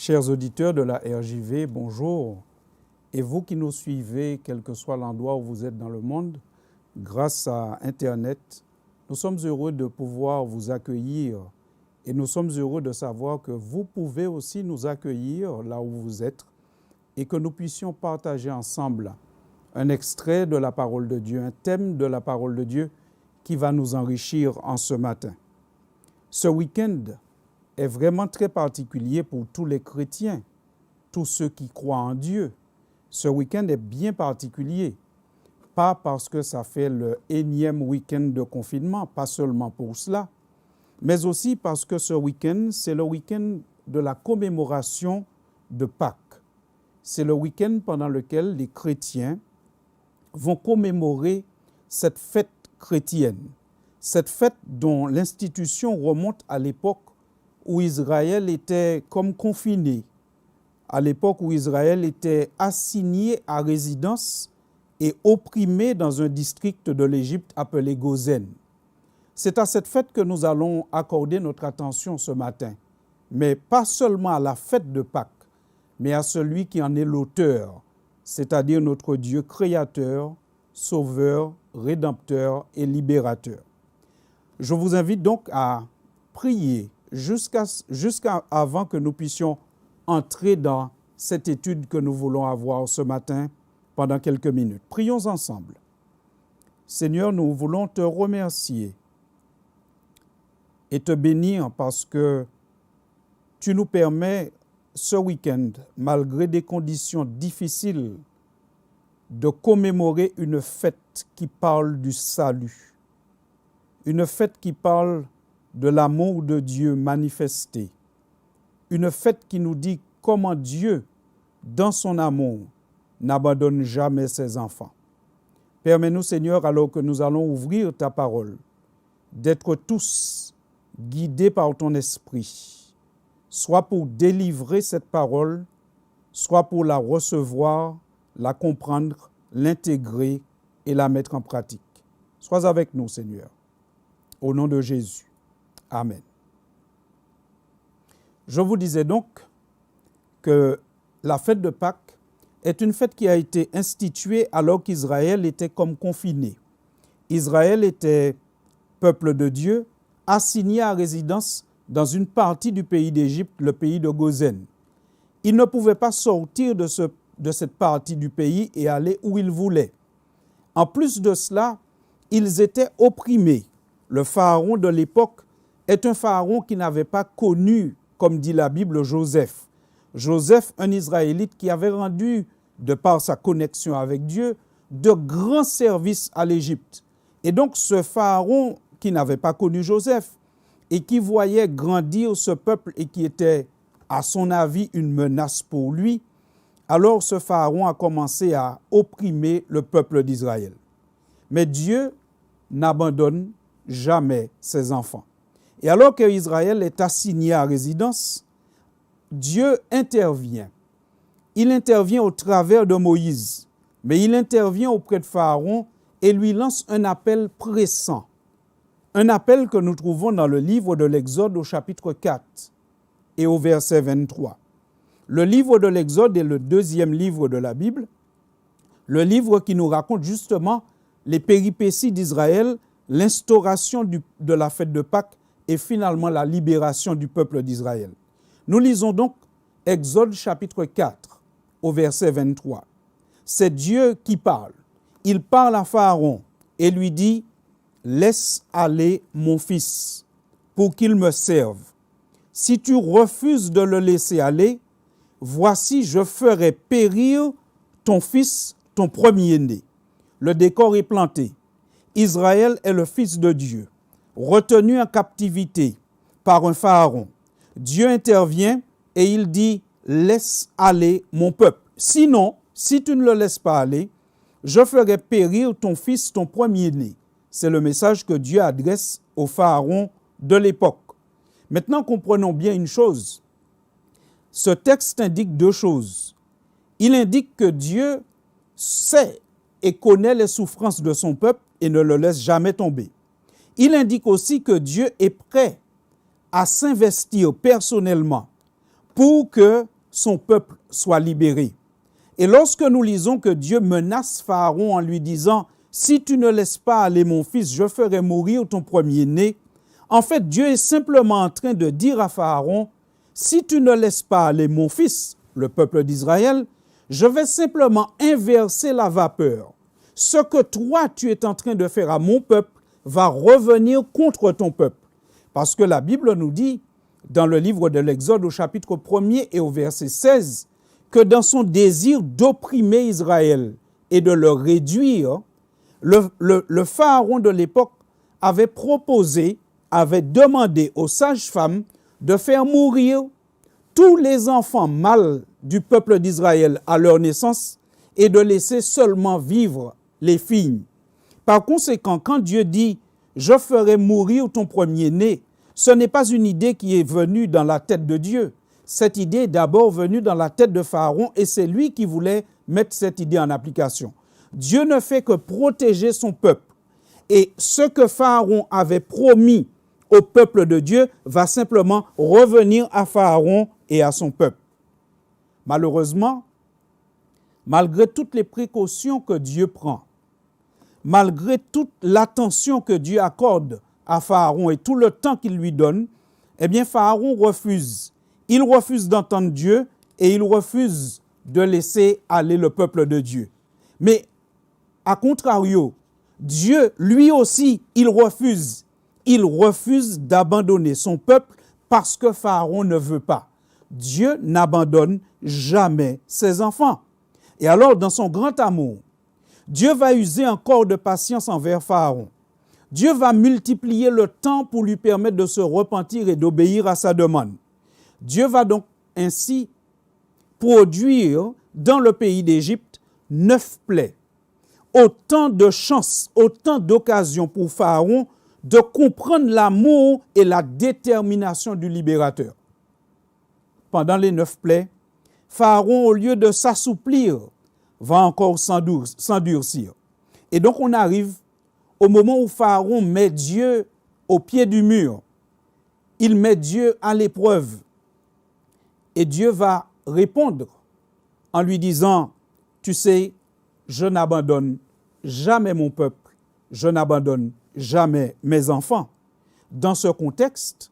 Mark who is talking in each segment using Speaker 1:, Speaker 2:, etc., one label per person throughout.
Speaker 1: Chers auditeurs de la RJV, bonjour. Et vous qui nous suivez, quel que soit l'endroit où vous êtes dans le monde, grâce à Internet, nous sommes heureux de pouvoir vous accueillir et nous sommes heureux de savoir que vous pouvez aussi nous accueillir là où vous êtes et que nous puissions partager ensemble un extrait de la parole de Dieu, un thème de la parole de Dieu qui va nous enrichir en ce matin. Ce week-end est vraiment très particulier pour tous les chrétiens, tous ceux qui croient en Dieu. Ce week-end est bien particulier, pas parce que ça fait le énième week-end de confinement, pas seulement pour cela, mais aussi parce que ce week-end, c'est le week-end de la commémoration de Pâques. C'est le week-end pendant lequel les chrétiens vont commémorer cette fête chrétienne, cette fête dont l'institution remonte à l'époque où Israël était comme confiné, à l'époque où Israël était assigné à résidence et opprimé dans un district de l'Égypte appelé Gozen. C'est à cette fête que nous allons accorder notre attention ce matin, mais pas seulement à la fête de Pâques, mais à celui qui en est l'auteur, c'est-à-dire notre Dieu créateur, sauveur, rédempteur et libérateur. Je vous invite donc à prier jusqu'à avant que nous puissions entrer dans cette étude que nous voulons avoir ce matin pendant quelques minutes. Prions ensemble. Seigneur, nous voulons te remercier et te bénir parce que tu nous permets ce week-end, malgré des conditions difficiles, de commémorer une fête qui parle du salut, une fête qui parle de l'amour de Dieu manifesté, une fête qui nous dit comment Dieu, dans son amour, n'abandonne jamais ses enfants. Permets-nous, Seigneur, alors que nous allons ouvrir ta parole, d'être tous guidés par ton esprit, soit pour délivrer cette parole, soit pour la recevoir, la comprendre, l'intégrer et la mettre en pratique. Sois avec nous, Seigneur. Au nom de Jésus. Amen. Je vous disais donc que la fête de Pâques est une fête qui a été instituée alors qu'Israël était comme confiné. Israël était peuple de Dieu, assigné à résidence dans une partie du pays d'Égypte, le pays de Gozen. Il ne pouvait pas sortir de cette partie du pays et aller où il voulait. En plus de cela, ils étaient opprimés. Le pharaon de l'époque est un pharaon qui n'avait pas connu, comme dit la Bible, Joseph. Joseph, un Israélite qui avait rendu, de par sa connexion avec Dieu, de grands services à l'Égypte. Et donc ce pharaon qui n'avait pas connu Joseph et qui voyait grandir ce peuple et qui était, à son avis, une menace pour lui, alors ce pharaon a commencé à opprimer le peuple d'Israël. Mais Dieu n'abandonne jamais ses enfants. Et alors qu'Israël est assigné à résidence, Dieu intervient. Il intervient au travers de Moïse, mais il intervient auprès de Pharaon et lui lance un appel pressant. Un appel que nous trouvons dans le livre de l'Exode au chapitre 4 et au verset 23. Le livre de l'Exode est le deuxième livre de la Bible, le livre qui nous raconte justement les péripéties d'Israël, l'instauration de la fête de Pâques et finalement la libération du peuple d'Israël. Nous lisons donc Exode chapitre 4 au verset 23. C'est Dieu qui parle. Il parle à Pharaon et lui dit « Laisse aller mon fils pour qu'il me serve. Si tu refuses de le laisser aller, voici je ferai périr ton fils, ton premier-né. » Le décor est planté. Israël est le fils de Dieu, retenu en captivité par un pharaon. Dieu intervient et il dit « Laisse aller mon peuple. Sinon, si tu ne le laisses pas aller, je ferai périr ton fils, ton premier-né. » C'est le message que Dieu adresse au pharaon de l'époque. Maintenant, comprenons bien une chose. Ce texte indique deux choses. Il indique que Dieu sait et connaît les souffrances de son peuple et ne le laisse jamais tomber. Il indique aussi que Dieu est prêt à s'investir personnellement pour que son peuple soit libéré. Et lorsque nous lisons que Dieu menace Pharaon en lui disant « Si tu ne laisses pas aller mon fils, je ferai mourir ton premier-né », en fait, Dieu est simplement en train de dire à Pharaon « Si tu ne laisses pas aller mon fils, le peuple d'Israël, je vais simplement inverser la vapeur. Ce que toi, tu es en train de faire à mon peuple va revenir contre ton peuple. » Parce que la Bible nous dit, dans le livre de l'Exode au chapitre 1er et au verset 16, que dans son désir d'opprimer Israël et de le réduire, le pharaon de l'époque avait proposé, avait demandé aux sages-femmes de faire mourir tous les enfants mâles du peuple d'Israël à leur naissance et de laisser seulement vivre les filles. Par conséquent, quand Dieu dit « Je ferai mourir ton premier-né », ce n'est pas une idée qui est venue dans la tête de Dieu. Cette idée est d'abord venue dans la tête de Pharaon et c'est lui qui voulait mettre cette idée en application. Dieu ne fait que protéger son peuple. Et ce que Pharaon avait promis au peuple de Dieu va simplement revenir à Pharaon et à son peuple. Malheureusement, malgré toutes les précautions que Dieu prend, malgré toute l'attention que Dieu accorde à Pharaon et tout le temps qu'il lui donne, eh bien Pharaon refuse. Il refuse d'entendre Dieu et il refuse de laisser aller le peuple de Dieu. Mais à contrario, Dieu, lui aussi, il refuse. Il refuse d'abandonner son peuple parce que Pharaon ne veut pas. Dieu n'abandonne jamais ses enfants. Et alors, dans son grand amour, Dieu va user encore de patience envers Pharaon. Dieu va multiplier le temps pour lui permettre de se repentir et d'obéir à sa demande. Dieu va donc ainsi produire dans le pays d'Égypte 9 plaies. Autant de chances, autant d'occasions pour Pharaon de comprendre l'amour et la détermination du libérateur. Pendant les 9 plaies, Pharaon, au lieu de s'assouplir, va encore s'endurcir. Et donc on arrive au moment où Pharaon met Dieu au pied du mur. Il met Dieu à l'épreuve. Et Dieu va répondre en lui disant, « Tu sais, je n'abandonne jamais mon peuple, je n'abandonne jamais mes enfants. » Dans ce contexte,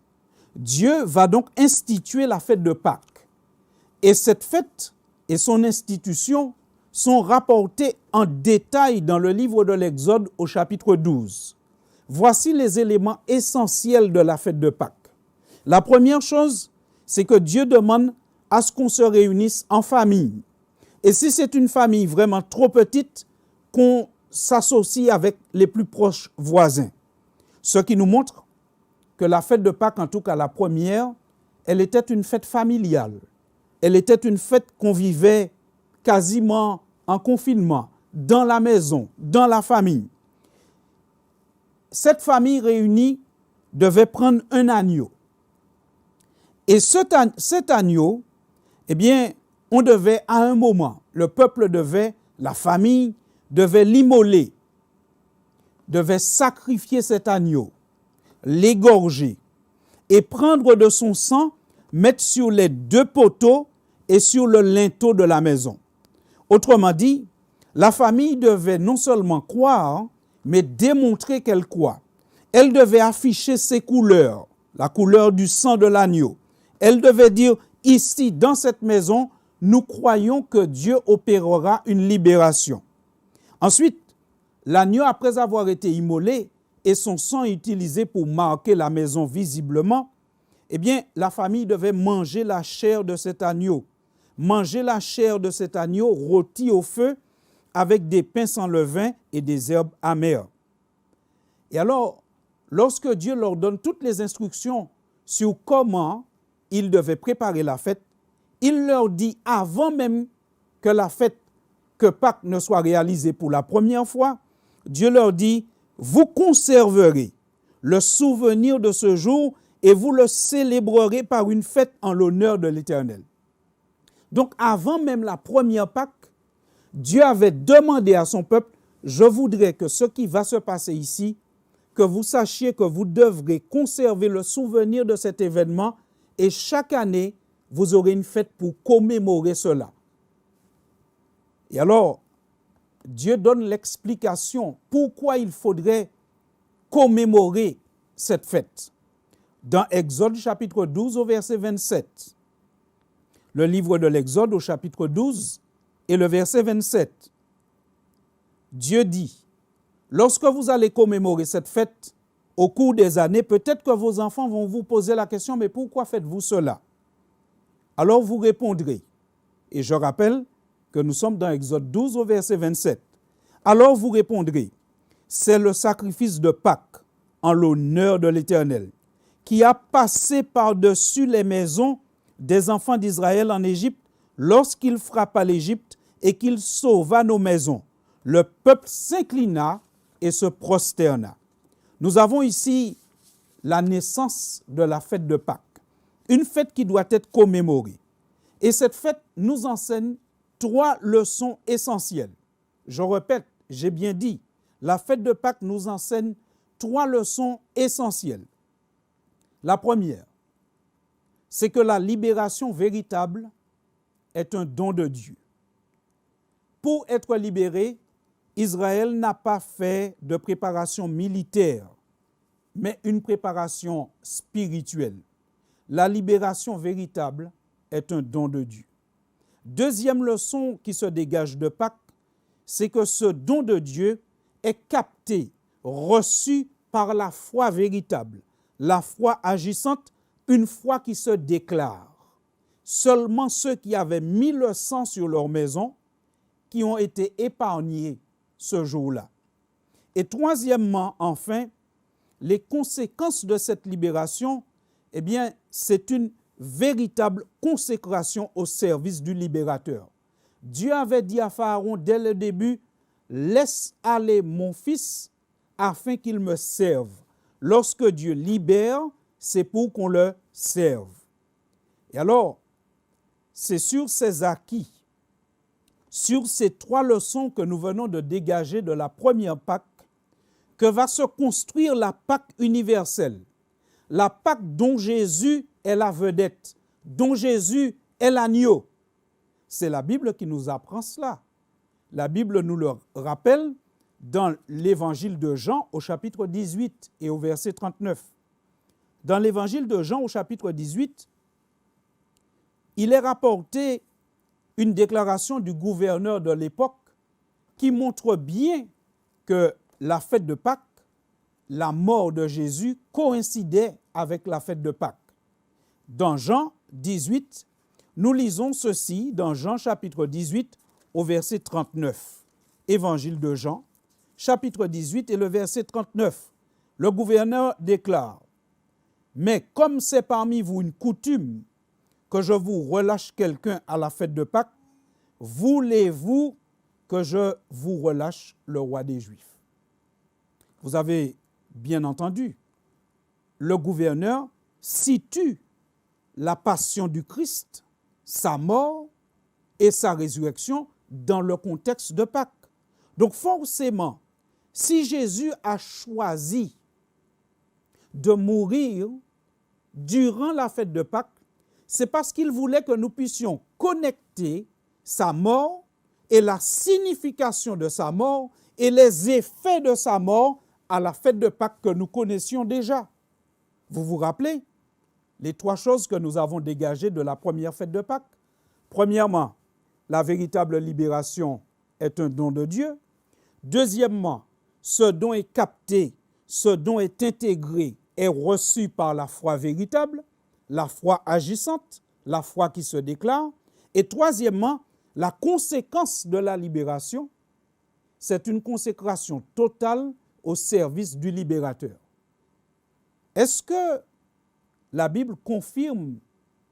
Speaker 1: Dieu va donc instituer la fête de Pâques. Et cette fête et son institution sont rapportés en détail dans le livre de l'Exode au chapitre 12. Voici les éléments essentiels de la fête de Pâques. La première chose, c'est que Dieu demande à ce qu'on se réunisse en famille. Et si c'est une famille vraiment trop petite, qu'on s'associe avec les plus proches voisins. Ce qui nous montre que la fête de Pâques, en tout cas la première, elle était une fête familiale. Elle était une fête qu'on vivait quasiment en confinement, dans la maison, dans la famille. Cette famille réunie devait prendre un agneau. Et cet agneau, eh bien, on devait à un moment, le peuple devait, la famille devait l'immoler, devait sacrifier cet agneau, l'égorger et prendre de son sang, mettre sur les 2 poteaux et sur le linteau de la maison. Autrement dit, la famille devait non seulement croire, mais démontrer qu'elle croit. Elle devait afficher ses couleurs, la couleur du sang de l'agneau. Elle devait dire, ici, dans cette maison, nous croyons que Dieu opérera une libération. Ensuite, l'agneau, après avoir été immolé et son sang utilisé pour marquer la maison visiblement, eh bien, la famille devait manger la chair de cet agneau. Manger la chair de cet agneau rôti au feu avec des pains sans levain et des herbes amères. Et alors, lorsque Dieu leur donne toutes les instructions sur comment ils devaient préparer la fête, il leur dit avant même que la fête, que Pâques ne soit réalisée pour la première fois, Dieu leur dit, vous conserverez le souvenir de ce jour et vous le célébrerez par une fête en l'honneur de l'Éternel. Donc, avant même la première Pâques, Dieu avait demandé à son peuple, je voudrais que ce qui va se passer ici, que vous sachiez que vous devrez conserver le souvenir de cet événement et chaque année, vous aurez une fête pour commémorer cela. Et alors, Dieu donne l'explication pourquoi il faudrait commémorer cette fête. Dans Exode chapitre 12 au verset 27, le livre de l'Exode au chapitre 12 et le verset 27, Dieu dit, lorsque vous allez commémorer cette fête, au cours des années, peut-être que vos enfants vont vous poser la question, mais pourquoi faites-vous cela? Alors vous répondrez, et je rappelle que nous sommes dans Exode 12 au verset 27. Alors vous répondrez, c'est le sacrifice de Pâques en l'honneur de l'Éternel, qui a passé par-dessus les maisons des enfants d'Israël en Égypte lorsqu'il frappa l'Égypte et qu'il sauva nos maisons. Le peuple s'inclina et se prosterna. Nous avons ici la naissance de la fête de Pâques, une fête qui doit être commémorée. Et cette fête nous enseigne 3 leçons essentielles. Je répète, j'ai bien dit, la fête de Pâques nous enseigne 3 leçons essentielles. La première, c'est que la libération véritable est un don de Dieu. Pour être libéré, Israël n'a pas fait de préparation militaire, mais une préparation spirituelle. La libération véritable est un don de Dieu. Deuxième leçon qui se dégage de Pâques, c'est que ce don de Dieu est capté, reçu par la foi véritable, la foi agissante, une foi qui se déclare. Seulement ceux qui avaient mis le sang sur leur maison, qui ont été épargnés ce jour-là. Et troisièmement, enfin, les conséquences de cette libération, eh bien, c'est une véritable consécration au service du libérateur. Dieu avait dit à Pharaon dès le début, « Laisse aller mon fils afin qu'il me serve. » Lorsque Dieu libère, c'est pour qu'on le serve. Et alors, c'est sur ces acquis, sur ces 3 leçons que nous venons de dégager de la première Pâque, que va se construire la Pâque universelle. La Pâque dont Jésus est la vedette, dont Jésus est l'agneau. C'est la Bible qui nous apprend cela. La Bible nous le rappelle dans l'évangile de Jean au chapitre 18 et au verset 39. Dans l'évangile de Jean au chapitre 18, il est rapporté une déclaration du gouverneur de l'époque qui montre bien que la fête de Pâques, la mort de Jésus, coïncidait avec la fête de Pâques. Dans Jean 18, nous lisons ceci dans Jean chapitre 18 au verset 39. Évangile de Jean, chapitre 18 et le verset 39. Le gouverneur déclare, « Mais comme c'est parmi vous une coutume que je vous relâche quelqu'un à la fête de Pâques, voulez-vous que je vous relâche le roi des Juifs? » Vous avez bien entendu, le gouverneur situe la passion du Christ, sa mort et sa résurrection dans le contexte de Pâques. Donc forcément, si Jésus a choisi de mourir durant la fête de Pâques, c'est parce qu'il voulait que nous puissions connecter sa mort et la signification de sa mort et les effets de sa mort à la fête de Pâques que nous connaissions déjà. Vous vous rappelez les 3 choses que nous avons dégagées de la première fête de Pâques? Premièrement, la véritable libération est un don de Dieu. Deuxièmement, ce don est capté, ce don est intégré, est reçu par la foi véritable, la foi agissante, la foi qui se déclare. Et troisièmement, la conséquence de la libération, c'est une consécration totale au service du libérateur. Est-ce que la Bible confirme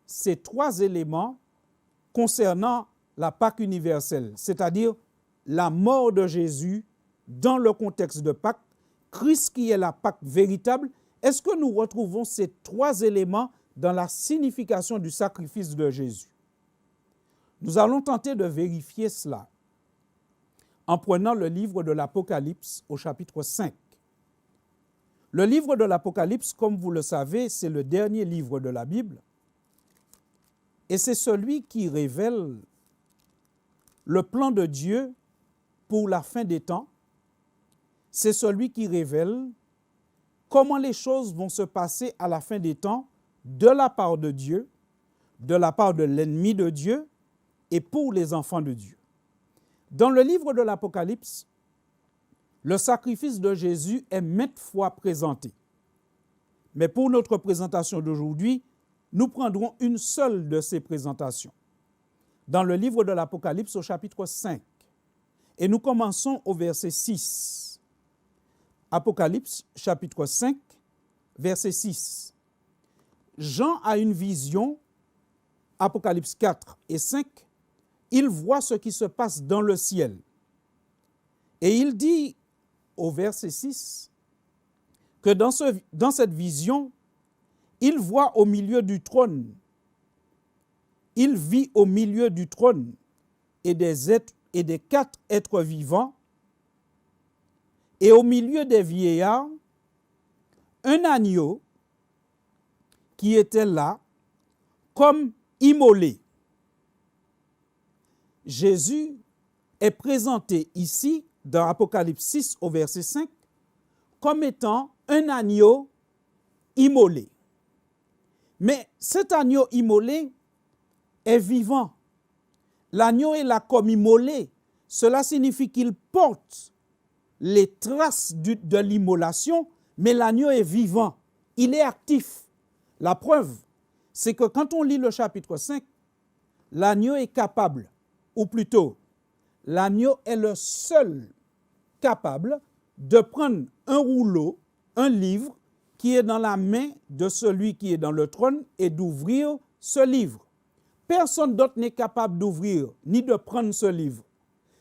Speaker 1: ces 3 éléments concernant la Pâque universelle, c'est-à-dire la mort de Jésus dans le contexte de Pâques, Christ qui est la Pâque véritable? Est-ce que nous retrouvons ces 3 éléments dans la signification du sacrifice de Jésus? Nous allons tenter de vérifier cela en prenant le livre de l'Apocalypse au chapitre 5. Le livre de l'Apocalypse, comme vous le savez, c'est le dernier livre de la Bible. Et c'est celui qui révèle le plan de Dieu pour la fin des temps. C'est celui qui révèle comment les choses vont se passer à la fin des temps de la part de Dieu, de la part de l'ennemi de Dieu et pour les enfants de Dieu. Dans le livre de l'Apocalypse, le sacrifice de Jésus est maintes fois présenté. Mais pour notre présentation d'aujourd'hui, nous prendrons une seule de ces présentations. Dans le livre de l'Apocalypse au chapitre 5, et nous commençons au verset 6. Apocalypse chapitre 5, verset 6. Jean a une vision, Apocalypse 4 et 5, il voit ce qui se passe dans le ciel. Et il dit au verset 6 que dans cette vision, il voit au milieu du trône, il vit au milieu du trône et des 4 êtres vivants, et au milieu des vieillards, un agneau qui était là comme immolé. Jésus est présenté ici dans Apocalypse 6 au verset 5 comme étant un agneau immolé. Mais cet agneau immolé est vivant. L'agneau est là comme immolé. Cela signifie qu'il porte les traces de l'immolation, mais l'agneau est vivant. Il est actif. La preuve, c'est que quand on lit le chapitre 5, l'agneau est capable, ou plutôt, l'agneau est le seul capable de prendre un rouleau, un livre, qui est dans la main de celui qui est dans le trône et d'ouvrir ce livre. Personne d'autre n'est capable d'ouvrir ni de prendre ce livre.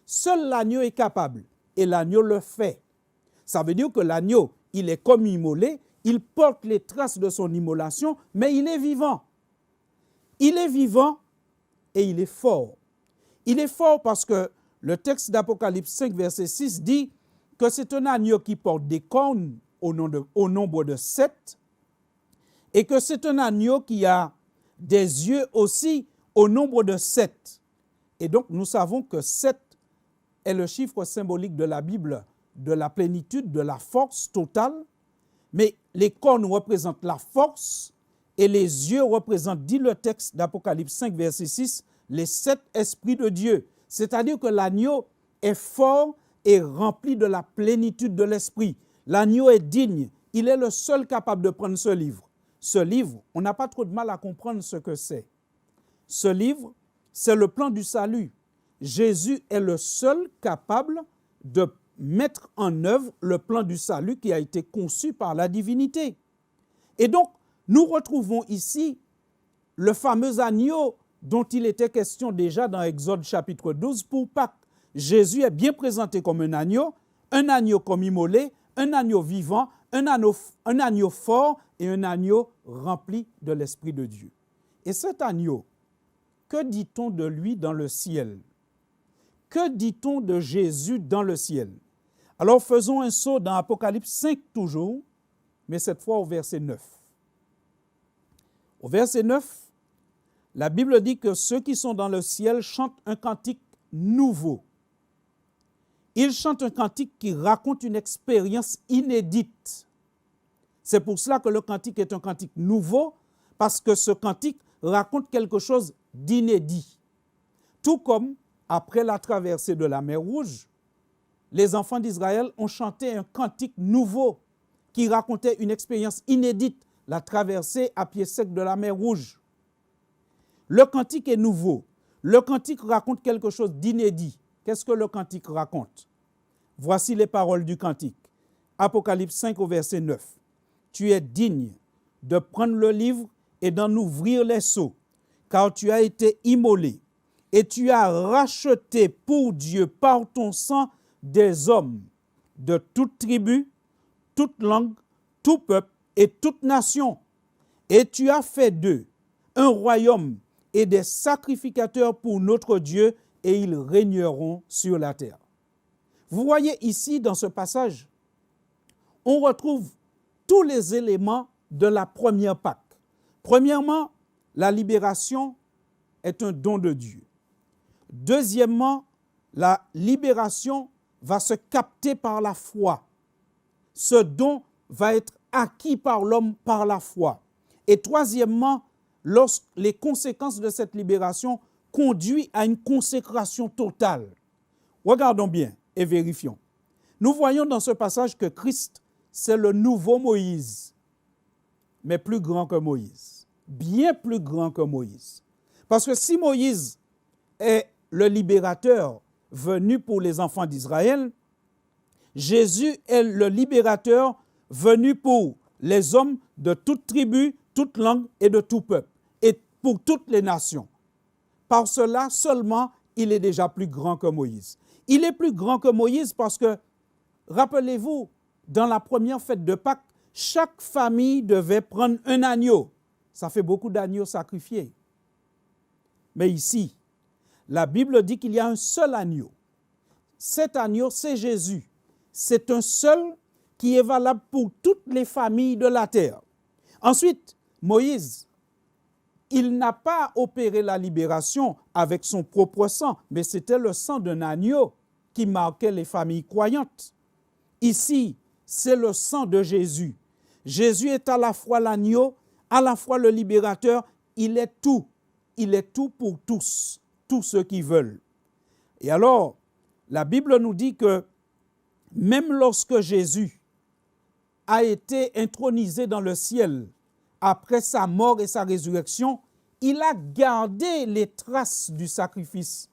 Speaker 1: Seul l'agneau est capable et l'agneau le fait. Ça veut dire que l'agneau, il est comme immolé, il porte les traces de son immolation, mais il est vivant. Il est vivant et il est fort. Il est fort parce que le texte d'Apocalypse 5, verset 6 dit que c'est un agneau qui porte des cornes au nombre de 7 et que c'est un agneau qui a des yeux aussi au nombre de 7. Et donc, nous savons que 7 est le chiffre symbolique de la Bible, de la plénitude, de la force totale. Mais les cornes représentent la force et les yeux représentent, dit le texte d'Apocalypse 5, verset 6, les 7 esprits de Dieu. C'est-à-dire que l'agneau est fort et rempli de la plénitude de l'esprit. L'agneau est digne. Il est le seul capable de prendre ce livre. Ce livre, on n'a pas trop de mal à comprendre ce que c'est. Ce livre, c'est le plan du salut. Jésus est le seul capable de mettre en œuvre le plan du salut qui a été conçu par la divinité. Et donc, nous retrouvons ici le fameux agneau dont il était question déjà dans Exode chapitre 12 pour Pâques. Jésus est bien présenté comme un agneau comme immolé, un agneau vivant, un agneau fort et un agneau rempli de l'Esprit de Dieu. Et cet agneau, que dit-on de lui dans le ciel? Que dit-on de Jésus dans le ciel? Alors faisons un saut dans Apocalypse 5 toujours, mais cette fois au verset 9. Au verset 9, la Bible dit que ceux qui sont dans le ciel chantent un cantique nouveau. Ils chantent un cantique qui raconte une expérience inédite. C'est pour cela que le cantique est un cantique nouveau, parce que ce cantique raconte quelque chose d'inédit. Tout comme, après la traversée de la mer Rouge, les enfants d'Israël ont chanté un cantique nouveau qui racontait une expérience inédite, la traversée à pied sec de la mer Rouge. Le cantique est nouveau. Le cantique raconte quelque chose d'inédit. Qu'est-ce que le cantique raconte? Voici les paroles du cantique. Apocalypse 5 au verset 9. Tu es digne de prendre le livre et d'en ouvrir les sceaux, car tu as été immolé et tu as racheté pour Dieu par ton sang des hommes de toute tribu, toute langue, tout peuple et toute nation. Et tu as fait d'eux un royaume et des sacrificateurs pour notre Dieu, et ils régneront sur la terre. Vous voyez ici, dans ce passage, on retrouve tous les éléments de la première Pâque. Premièrement, la libération est un don de Dieu. Deuxièmement, la libération va se capter par la foi. Ce don va être acquis par l'homme par la foi. Et troisièmement, les conséquences de cette libération conduisent à une consécration totale. Regardons bien et vérifions. Nous voyons dans ce passage que Christ, c'est le nouveau Moïse, mais plus grand que Moïse, bien plus grand que Moïse. Parce que si Moïse est le libérateur venu pour les enfants d'Israël, Jésus est le libérateur venu pour les hommes de toute tribu, toute langue et de tout peuple, et pour toutes les nations. Par cela seulement, il est déjà plus grand que Moïse. Il est plus grand que Moïse parce que, rappelez-vous, dans la première fête de Pâques, chaque famille devait prendre un agneau. Ça fait beaucoup d'agneaux sacrifiés. Mais ici, la Bible dit qu'il y a un seul agneau. Cet agneau, c'est Jésus. C'est un seul qui est valable pour toutes les familles de la terre. Ensuite, Moïse, il n'a pas opéré la libération avec son propre sang, mais c'était le sang d'un agneau qui marquait les familles croyantes. Ici, c'est le sang de Jésus. Jésus est à la fois l'agneau, à la fois le libérateur. Il est tout. Il est tout pour tous ceux qui veulent. Et alors, la Bible nous dit que même lorsque Jésus a été intronisé dans le ciel après sa mort et sa résurrection, il a gardé les traces du sacrifice.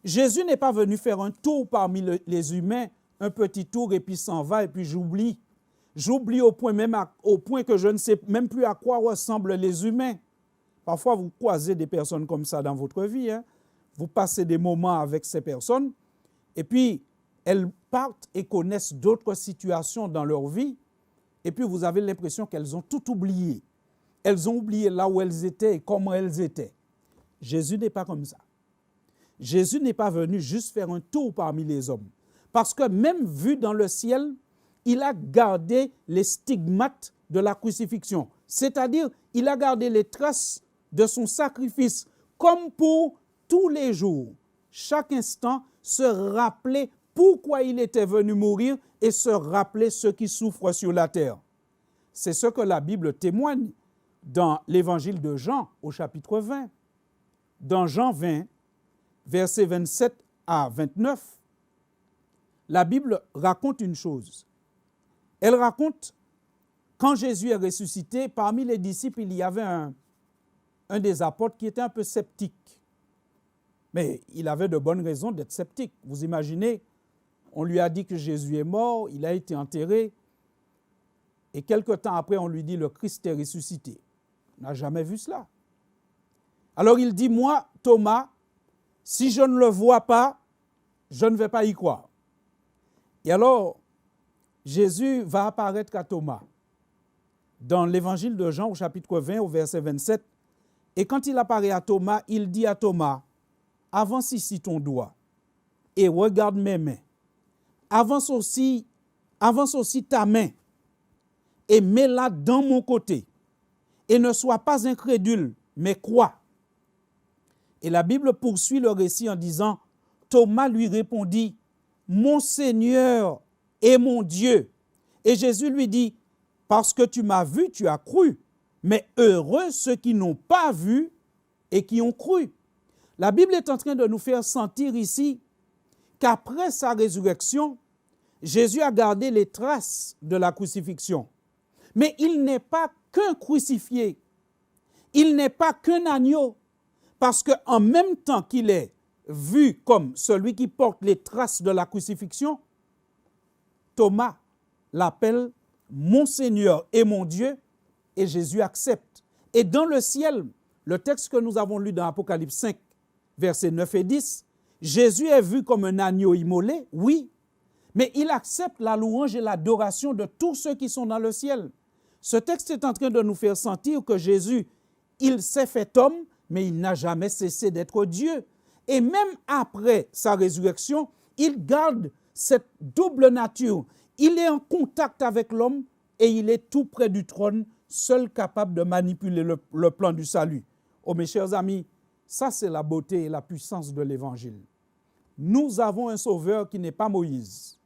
Speaker 1: Jésus n'est pas venu faire un tour parmi les humains, un petit tour et puis s'en va et puis j'oublie. J'oublie au point que je ne sais même plus à quoi ressemblent les humains. Parfois, vous croisez des personnes comme ça dans votre vie. Vous passez des moments avec ces personnes et puis elles partent et connaissent d'autres situations dans leur vie et puis vous avez l'impression qu'elles ont tout oublié. Elles ont oublié là où elles étaient et comment elles étaient. Jésus n'est pas comme ça. Jésus n'est pas venu juste faire un tour parmi les hommes. Parce que même vu dans le ciel, il a gardé les stigmates de la crucifixion. C'est-à-dire, il a gardé les traces de son sacrifice, comme pour tous les jours. Chaque instant, se rappeler pourquoi il était venu mourir et se rappeler ceux qui souffrent sur la terre. C'est ce que la Bible témoigne dans l'évangile de Jean au chapitre 20. Dans Jean 20, versets 27 à 29, la Bible raconte une chose. Elle raconte, quand Jésus est ressuscité, parmi les disciples, il y avait un des apôtres qui était un peu sceptique. Mais il avait de bonnes raisons d'être sceptique. Vous imaginez, on lui a dit que Jésus est mort, il a été enterré, et quelque temps après, on lui dit le Christ est ressuscité. On n'a jamais vu cela. Alors il dit, moi, Thomas, si je ne le vois pas, je ne vais pas y croire. Et alors, Jésus va apparaître à Thomas dans l'évangile de Jean au chapitre 20 au verset 27. Et quand il apparaît à Thomas, il dit à Thomas, avance ici ton doigt et regarde mes mains. Avance aussi ta main et mets-la dans mon côté. Et ne sois pas incrédule, mais crois. Et la Bible poursuit le récit en disant, Thomas lui répondit, mon Seigneur et mon Dieu. Et Jésus lui dit, parce que tu m'as vu, tu as cru. Mais heureux ceux qui n'ont pas vu et qui ont cru. La Bible est en train de nous faire sentir ici qu'après sa résurrection, Jésus a gardé les traces de la crucifixion. Mais il n'est pas qu'un crucifié. Il n'est pas qu'un agneau. Parce qu'en même temps qu'il est vu comme celui qui porte les traces de la crucifixion, Thomas l'appelle mon Seigneur et mon Dieu, et Jésus accepte. Et dans le ciel, le texte que nous avons lu dans Apocalypse 5, versets 9 et 10, Jésus est vu comme un agneau immolé, oui, mais il accepte la louange et l'adoration de tous ceux qui sont dans le ciel. Ce texte est en train de nous faire sentir que Jésus, il s'est fait homme, mais il n'a jamais cessé d'être Dieu. Et même après sa résurrection, il garde cette double nature. Il est en contact avec l'homme et il est tout près du trône, seul capable de manipuler le plan du salut. Oh mes chers amis, Ça, c'est la beauté et la puissance de l'Évangile. Nous avons un sauveur qui n'est pas Moïse.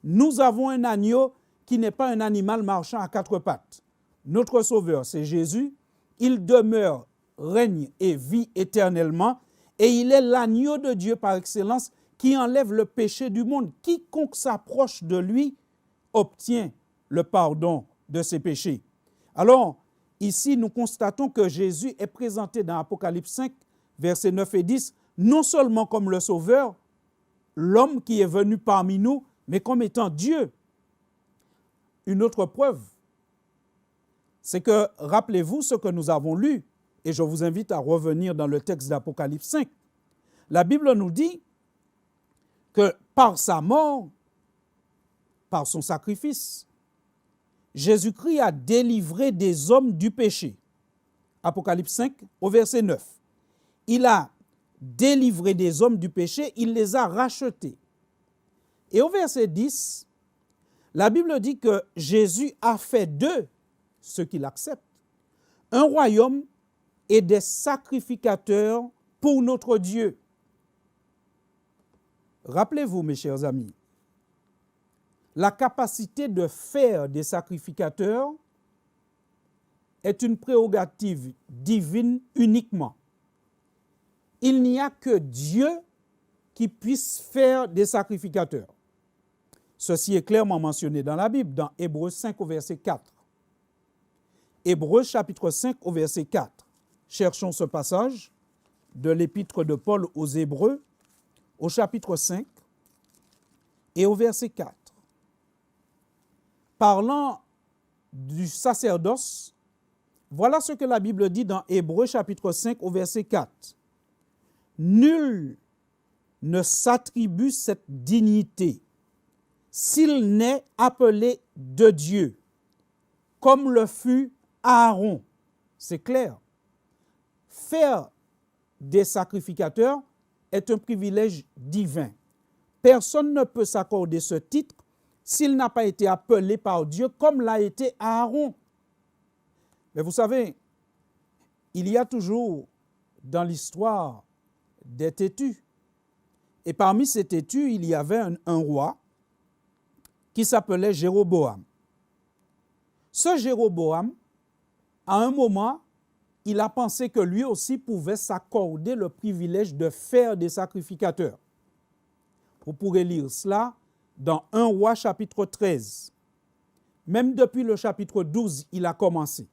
Speaker 1: Nous avons un agneau qui n'est pas un animal marchant à quatre pattes. Notre sauveur, c'est Jésus. Il demeure, règne et vit éternellement. Et il est l'agneau de Dieu par excellence qui enlève le péché du monde. Quiconque s'approche de lui obtient le pardon de ses péchés. Alors, ici, nous constatons que Jésus est présenté dans Apocalypse 5, versets 9 et 10, non seulement comme le Sauveur, l'homme qui est venu parmi nous, mais comme étant Dieu. Une autre preuve, c'est que, rappelez-vous ce que nous avons lu, et je vous invite à revenir dans le texte d'Apocalypse 5. La Bible nous dit que par sa mort, par son sacrifice, Jésus-Christ a délivré des hommes du péché. Apocalypse 5, au verset 9. Il a délivré des hommes du péché, il les a rachetés. Et au verset 10, la Bible dit que Jésus a fait d'eux, ceux qui l'acceptent, un royaume et des sacrificateurs pour notre Dieu. Rappelez-vous, mes chers amis, la capacité de faire des sacrificateurs est une prérogative divine uniquement. Il n'y a que Dieu qui puisse faire des sacrificateurs. Ceci est clairement mentionné dans la Bible, dans Hébreux 5 au verset 4. Hébreux chapitre 5 au verset 4. Cherchons ce passage de l'épître de Paul aux Hébreux, au chapitre 5 et au verset 4. Parlant du sacerdoce, voilà ce que la Bible dit dans Hébreux chapitre 5 au verset 4. Nul ne s'attribue cette dignité s'il n'est appelé de Dieu, comme le fut Aaron. C'est clair. Faire des sacrificateurs est un privilège divin. Personne ne peut s'accorder ce titre s'il n'a pas été appelé par Dieu comme l'a été Aaron. Mais vous savez, il y a toujours dans l'histoire des têtus. Et parmi ces têtus, il y avait un roi qui s'appelait Jéroboam. Ce Jéroboam, à un moment, il a pensé que lui aussi pouvait s'accorder le privilège de faire des sacrificateurs. Vous pourrez lire cela dans 1 Roi chapitre 13. Même depuis le chapitre 12, il a commencé.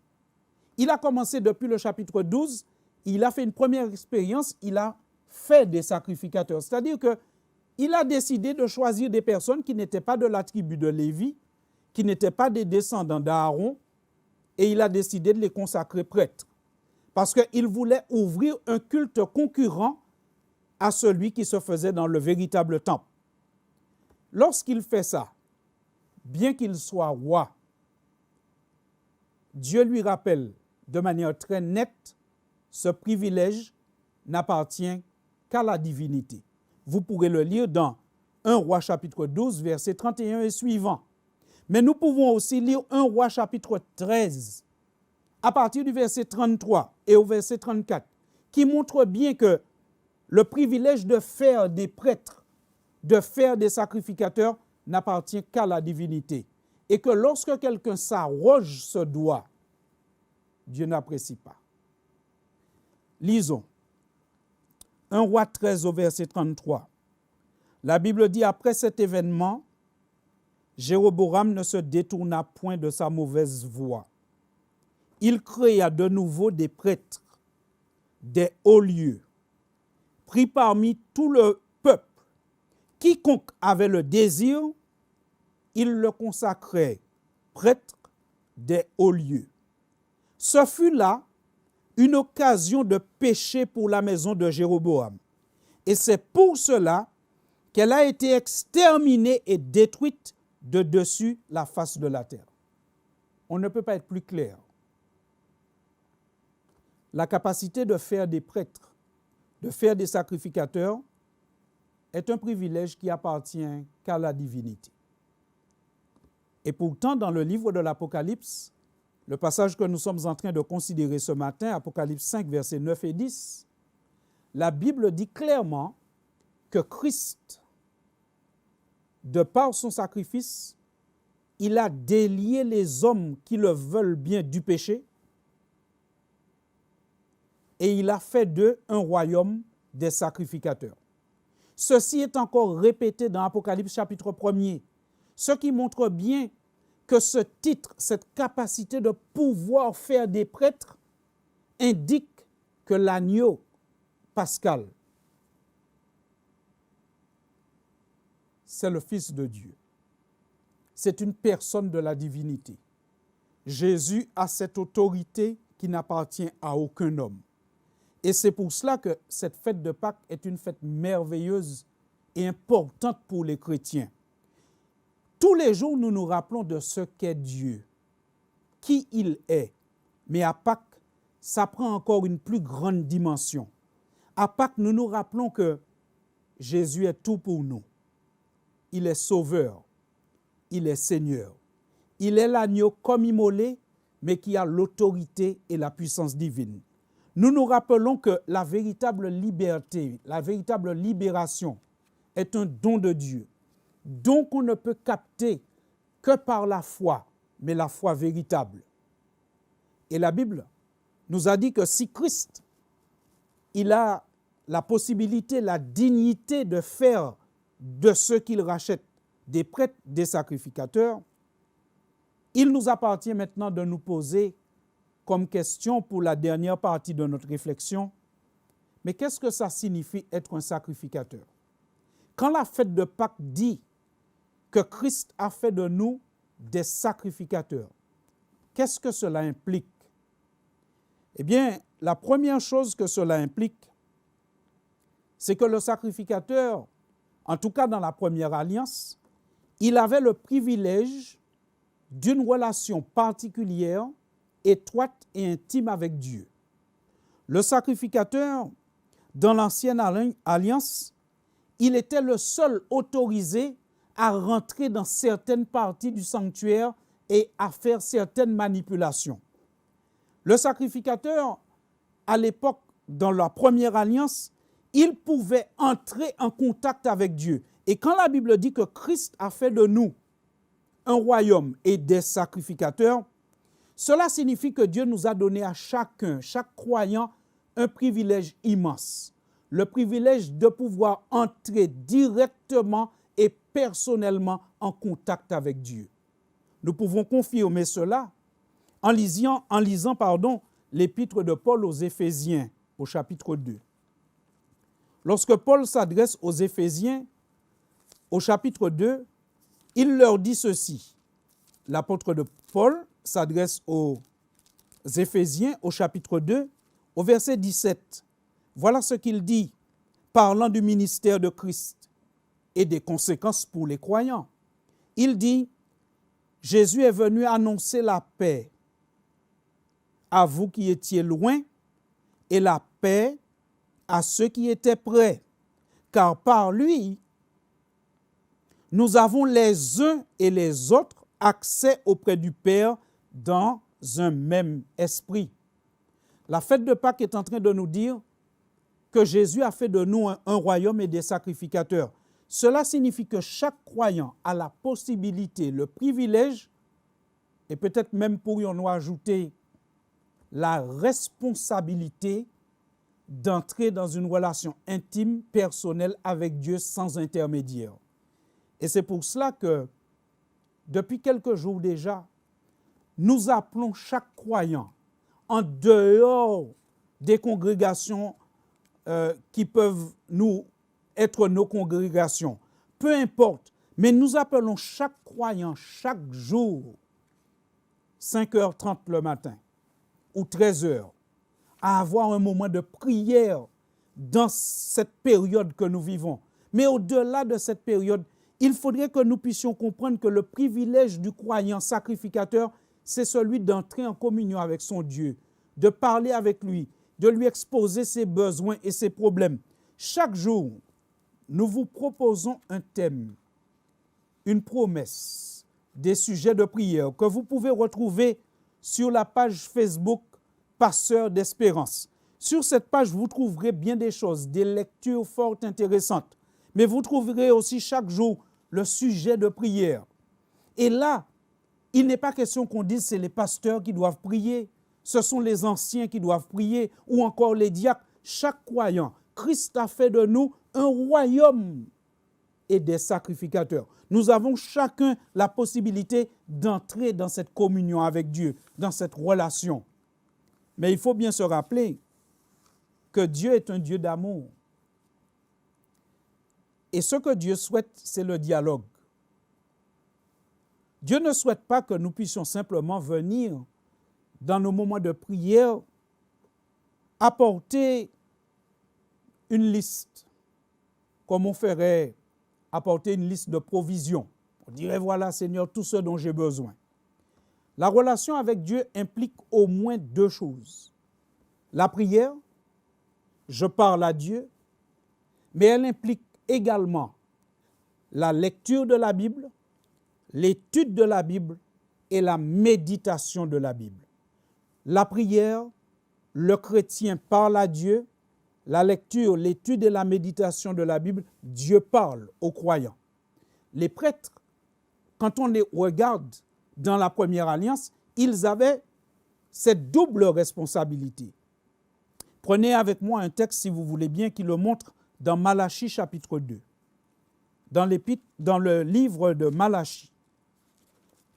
Speaker 1: Il a commencé depuis le chapitre 12, il a fait une première expérience, il a fait des sacrificateurs. C'est-à-dire qu'il a décidé de choisir des personnes qui n'étaient pas de la tribu de Lévi, qui n'étaient pas des descendants d'Aaron, et il a décidé de les consacrer prêtres. Parce qu'il voulait ouvrir un culte concurrent à celui qui se faisait dans le véritable temple. Lorsqu'il fait ça, bien qu'il soit roi, Dieu lui rappelle de manière très nette, ce privilège n'appartient qu'à la divinité. Vous pourrez le lire dans 1 Roi chapitre 12, verset 31 et suivant. Mais nous pouvons aussi lire 1 Roi chapitre 13, à partir du verset 33 et au verset 34, qui montre bien que le privilège de faire des prêtres, de faire des sacrificateurs, n'appartient qu'à la divinité. Et que lorsque quelqu'un s'arroge ce droit, Dieu n'apprécie pas. Lisons. 1 Roi 13 au verset 33. La Bible dit, après cet événement, Jéroboam ne se détourna point de sa mauvaise voie. Il créa de nouveau des prêtres, des hauts lieux, pris parmi tout le peuple. Quiconque avait le désir, il le consacrait prêtre des hauts lieux. Ce fut là une occasion de péché pour la maison de Jéroboam. Et c'est pour cela qu'elle a été exterminée et détruite de dessus la face de la terre. On ne peut pas être plus clair. La capacité de faire des prêtres, de faire des sacrificateurs, est un privilège qui appartient qu'à la divinité. Et pourtant, dans le livre de l'Apocalypse, le passage que nous sommes en train de considérer ce matin, Apocalypse 5, versets 9 et 10, la Bible dit clairement que Christ, de par son sacrifice, il a délié les hommes qui le veulent bien du péché et il a fait d'eux un royaume des sacrificateurs. Ceci est encore répété dans Apocalypse chapitre 1er, ce qui montre bien que ce titre, cette capacité de pouvoir faire des prêtres, indique que l'agneau pascal, c'est le Fils de Dieu. C'est une personne de la divinité. Jésus a cette autorité qui n'appartient à aucun homme. Et c'est pour cela que cette fête de Pâques est une fête merveilleuse et importante pour les chrétiens. Tous les jours, nous nous rappelons de ce qu'est Dieu, qui il est. Mais à Pâques, ça prend encore une plus grande dimension. À Pâques, nous nous rappelons que Jésus est tout pour nous. Il est sauveur, il est Seigneur. Il est l'agneau comme immolé, mais qui a l'autorité et la puissance divine. Nous nous rappelons que la véritable liberté, la véritable libération est un don de Dieu, don qu'on ne peut capter que par la foi, mais la foi véritable. Et la Bible nous a dit que si Christ, il a la possibilité, la dignité de faire de ceux qu'il rachète des prêtres, des sacrificateurs, il nous appartient maintenant de nous poser comme question pour la dernière partie de notre réflexion, mais qu'est-ce que ça signifie être un sacrificateur? Quand la fête de Pâques dit que Christ a fait de nous des sacrificateurs, qu'est-ce que cela implique? Eh bien, la première chose que cela implique, c'est que le sacrificateur, en tout cas dans la première alliance, il avait le privilège d'une relation particulière, étroite et intime avec Dieu. Le sacrificateur, dans l'ancienne alliance, il était le seul autorisé à rentrer dans certaines parties du sanctuaire et à faire certaines manipulations. Le sacrificateur, à l'époque, dans la première alliance, il pouvait entrer en contact avec Dieu. Et quand la Bible dit que Christ a fait de nous un royaume et des sacrificateurs, cela signifie que Dieu nous a donné à chacun, chaque croyant, un privilège immense. Le privilège de pouvoir entrer directement et personnellement en contact avec Dieu. Nous pouvons confirmer cela en lisant l'épître de Paul aux Éphésiens, au chapitre 2. Lorsque Paul s'adresse aux Éphésiens, au chapitre 2, il leur dit ceci. L'apôtre de Paul s'adresse aux Éphésiens, au chapitre 2, au verset 17. Voilà ce qu'il dit, parlant du ministère de Christ et des conséquences pour les croyants. Il dit, « Jésus est venu annoncer la paix à vous qui étiez loin et la paix à ceux qui étaient près, car par lui, nous avons les uns et les autres accès auprès du Père dans un même esprit. » La fête de Pâques est en train de nous dire que Jésus a fait de nous un royaume et des sacrificateurs. Cela signifie que chaque croyant a la possibilité, le privilège, et peut-être même pourrions-nous ajouter la responsabilité d'entrer dans une relation intime, personnelle avec Dieu sans intermédiaire. Et c'est pour cela que, depuis quelques jours déjà, nous appelons chaque croyant, en dehors des congrégations qui peuvent être nos congrégations, peu importe, mais nous appelons chaque croyant chaque jour, 5h30 le matin ou 13h, à avoir un moment de prière dans cette période que nous vivons. Mais au-delà de cette période, il faudrait que nous puissions comprendre que le privilège du croyant sacrificateur, c'est celui d'entrer en communion avec son Dieu, de parler avec lui, de lui exposer ses besoins et ses problèmes. Chaque jour, nous vous proposons un thème, une promesse, des sujets de prière que vous pouvez retrouver sur la page Facebook Passeurs d'Espérance. Sur cette page, vous trouverez bien des choses, des lectures fort intéressantes. Mais vous trouverez aussi chaque jour le sujet de prière. Et là, il n'est pas question qu'on dise que c'est les pasteurs qui doivent prier, ce sont les anciens qui doivent prier, ou encore les diacres. Chaque croyant, Christ a fait de nous un royaume et des sacrificateurs. Nous avons chacun la possibilité d'entrer dans cette communion avec Dieu, dans cette relation. Mais il faut bien se rappeler que Dieu est un Dieu d'amour. Et ce que Dieu souhaite, c'est le dialogue. Dieu ne souhaite pas que nous puissions simplement venir dans nos moments de prière apporter une liste, comme on ferait apporter une liste de provisions. On dirait, voilà Seigneur, tout ce dont j'ai besoin. La relation avec Dieu implique au moins deux choses. La prière, je parle à Dieu, mais elle implique également la lecture de la Bible, l'étude de la Bible et la méditation de la Bible. La prière, le chrétien parle à Dieu. La lecture, l'étude et la méditation de la Bible, Dieu parle aux croyants. Les prêtres, quand on les regarde dans la première alliance, ils avaient cette double responsabilité. Prenez avec moi un texte, si vous voulez bien, qui le montre dans Malachie chapitre 2. Dans le livre de Malachie.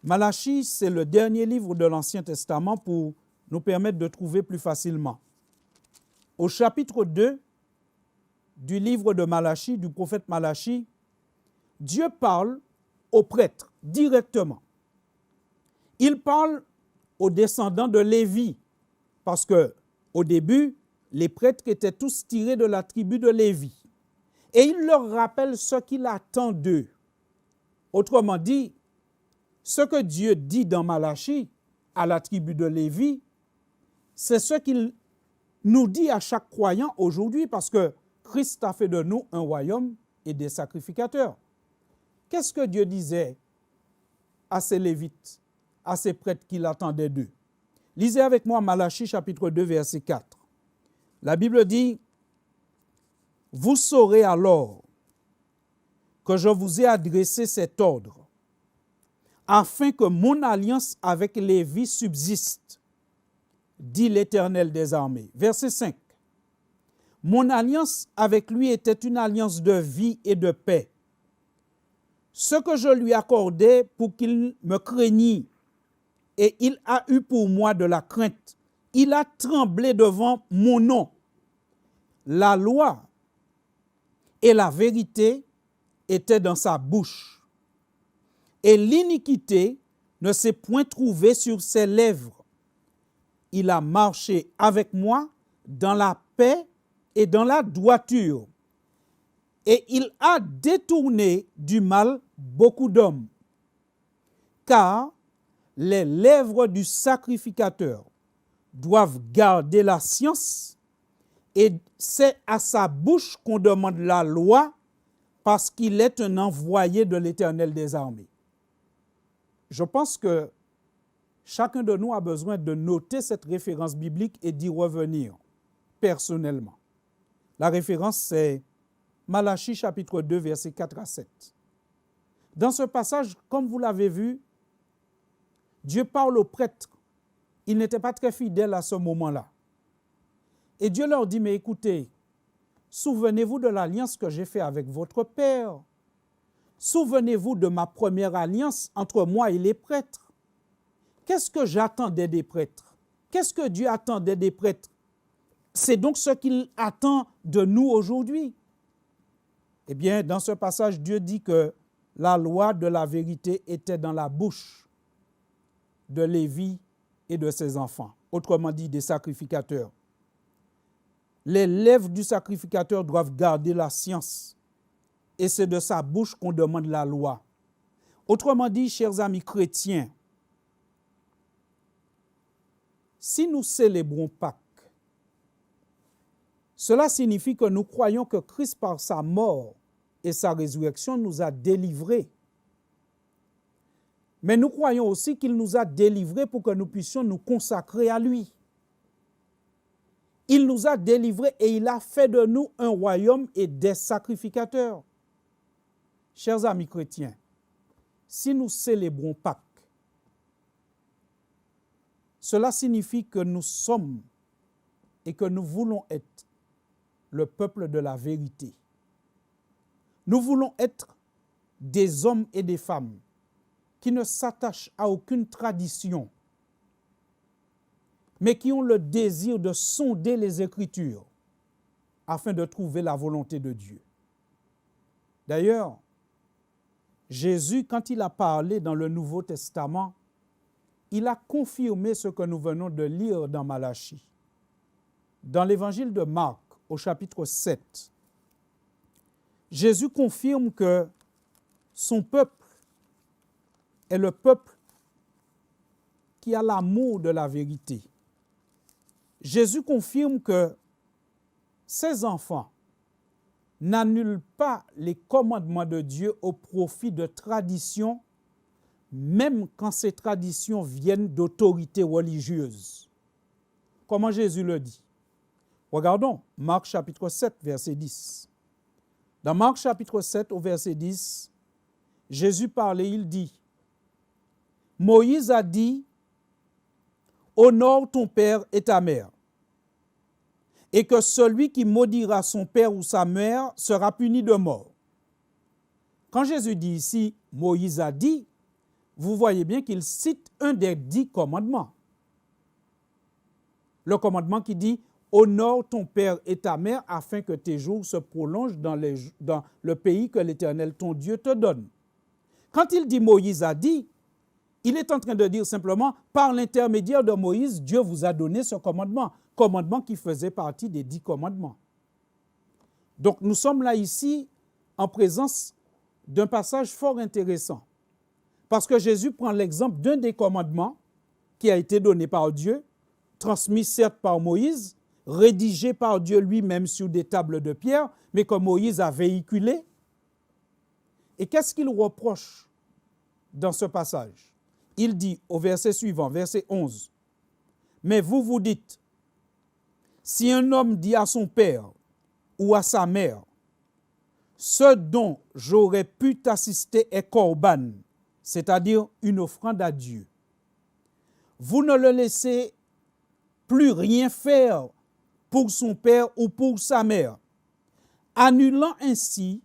Speaker 1: Malachie, c'est le dernier livre de l'Ancien Testament pour nous permettre de trouver plus facilement. Au chapitre 2 du livre de Malachie, du prophète Malachie, Dieu parle aux prêtres directement. Il parle aux descendants de Lévi, parce que au début, les prêtres étaient tous tirés de la tribu de Lévi. Et il leur rappelle ce qu'il attend d'eux. Autrement dit, ce que Dieu dit dans Malachie à la tribu de Lévi, c'est ce qu'il nous dit à chaque croyant aujourd'hui, parce que Christ a fait de nous un royaume et des sacrificateurs. Qu'est-ce que Dieu disait à ces Lévites, à ces prêtres qu'il attendait d'eux? Lisez avec moi Malachie chapitre 2, verset 4. La Bible dit, « Vous saurez alors que je vous ai adressé cet ordre, afin que mon alliance avec Lévi subsiste, dit l'Éternel des armées. » Verset 5. « Mon alliance avec lui était une alliance de vie et de paix. Ce que je lui accordais pour qu'il me craignît, et il a eu pour moi de la crainte. Il a tremblé devant mon nom. La loi et la vérité étaient dans sa bouche, et l'iniquité ne s'est point trouvée sur ses lèvres. Il a marché avec moi dans la paix et dans la droiture, et il a détourné du mal beaucoup d'hommes. Car les lèvres du sacrificateur doivent garder la science, et c'est à sa bouche qu'on demande la loi, parce qu'il est un envoyé de l'Éternel des armées. Je pense que chacun de nous a besoin de noter cette référence biblique et d'y revenir personnellement. La référence, c'est Malachie chapitre 2, versets 4 à 7. Dans ce passage, comme vous l'avez vu, Dieu parle aux prêtres. Ils n'étaient pas très fidèles à ce moment-là. Et Dieu leur dit, mais écoutez, souvenez-vous de l'alliance que j'ai faite avec votre père. Souvenez-vous de ma première alliance entre moi et les prêtres. Qu'est-ce que j'attendais des prêtres? Qu'est-ce que Dieu attendait des prêtres? C'est donc ce qu'il attend de nous aujourd'hui. Eh bien, dans ce passage, Dieu dit que la loi de la vérité était dans la bouche de Lévi et de ses enfants, autrement dit des sacrificateurs. Les lèvres du sacrificateur doivent garder la science, et c'est de sa bouche qu'on demande la loi. Autrement dit, chers amis chrétiens, si nous célébrons Pâques, cela signifie que nous croyons que Christ, par sa mort et sa résurrection, nous a délivrés. Mais nous croyons aussi qu'il nous a délivrés pour que nous puissions nous consacrer à lui. Il nous a délivrés et il a fait de nous un royaume et des sacrificateurs. Chers amis chrétiens, si nous célébrons Pâques, cela signifie que nous sommes et que nous voulons être le peuple de la vérité. Nous voulons être des hommes et des femmes qui ne s'attachent à aucune tradition, mais qui ont le désir de sonder les Écritures afin de trouver la volonté de Dieu. D'ailleurs, Jésus, quand il a parlé dans le Nouveau Testament, il a confirmé ce que nous venons de lire dans Malachie. Dans l'évangile de Marc, au chapitre 7, Jésus confirme que son peuple est le peuple qui a l'amour de la vérité. Jésus confirme que ses enfants n'annulent pas les commandements de Dieu au profit de traditions, même quand ces traditions viennent d'autorités religieuses. Comment Jésus le dit? Regardons Marc chapitre 7, verset 10. Dans Marc chapitre 7, au verset 10, Jésus parlait, il dit, « Moïse a dit, honore ton père et ta mère, et que celui qui maudira son père ou sa mère sera puni de mort. » Quand Jésus dit ici, Moïse a dit, vous voyez bien qu'il cite un des 10 commandements. Le commandement qui dit, honore ton père et ta mère afin que tes jours se prolongent dans le pays que l'Éternel ton Dieu te donne. Quand il dit Moïse a dit, il est en train de dire simplement, par l'intermédiaire de Moïse, Dieu vous a donné ce commandement qui faisait partie des 10 commandements. Donc nous sommes là ici en présence d'un passage fort intéressant, parce que Jésus prend l'exemple d'un des commandements qui a été donné par Dieu, transmis certes par Moïse, rédigé par Dieu lui-même sur des tables de pierre, mais que Moïse a véhiculé. Et qu'est-ce qu'il reproche dans ce passage? Il dit au verset suivant, verset 11, « Mais vous vous dites, si un homme dit à son père ou à sa mère, ce dont j'aurais pu t'assister est korban, c'est-à-dire une offrande à Dieu. Vous ne le laissez plus rien faire pour son père ou pour sa mère, annulant ainsi